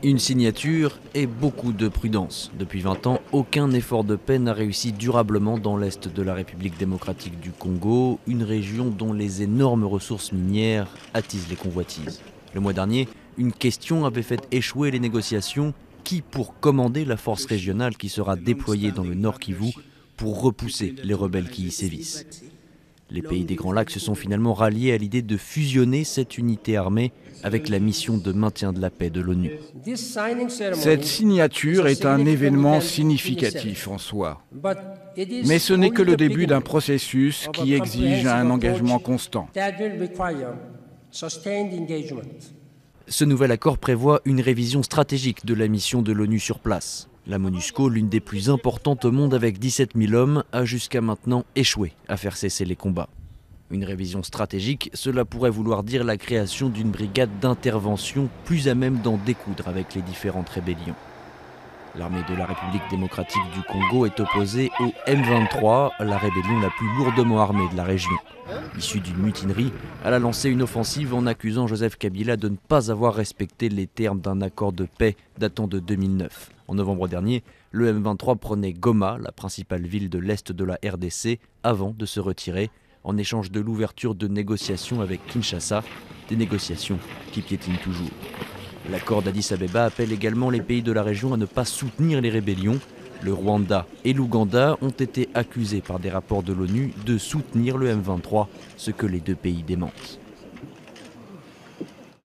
Une signature et beaucoup de prudence. Depuis 20 ans, aucun effort de paix n'a réussi durablement dans l'est de la République démocratique du Congo, une région dont les énormes ressources minières attisent les convoitises. Le mois dernier, une question avait fait échouer les négociations. Qui pour commander la force régionale qui sera déployée dans le Nord Kivu pour repousser les rebelles qui y sévissent? Les pays des Grands Lacs se sont finalement ralliés à l'idée de fusionner cette unité armée avec la mission de maintien de la paix de l'ONU. Cette signature est un événement significatif en soi. Mais ce n'est que le début d'un processus qui exige un engagement constant. Ce nouvel accord prévoit une révision stratégique de la mission de l'ONU sur place. La MONUSCO, l'une des plus importantes au monde avec 17 000 hommes, a jusqu'à maintenant échoué à faire cesser les combats. Une révision stratégique, cela pourrait vouloir dire la création d'une brigade d'intervention plus à même d'en découdre avec les différentes rébellions. L'armée de la République démocratique du Congo est opposée au M23, la rébellion la plus lourdement armée de la région. Issue d'une mutinerie, elle a lancé une offensive en accusant Joseph Kabila de ne pas avoir respecté les termes d'un accord de paix datant de 2009. En novembre dernier, le M23 prenait Goma, la principale ville de l'est de la RDC, avant de se retirer, en échange de l'ouverture de négociations avec Kinshasa, des négociations qui piétinent toujours. L'accord d'Addis Abeba appelle également les pays de la région à ne pas soutenir les rébellions. Le Rwanda et l'Ouganda ont été accusés par des rapports de l'ONU de soutenir le M23, ce que les deux pays démentent.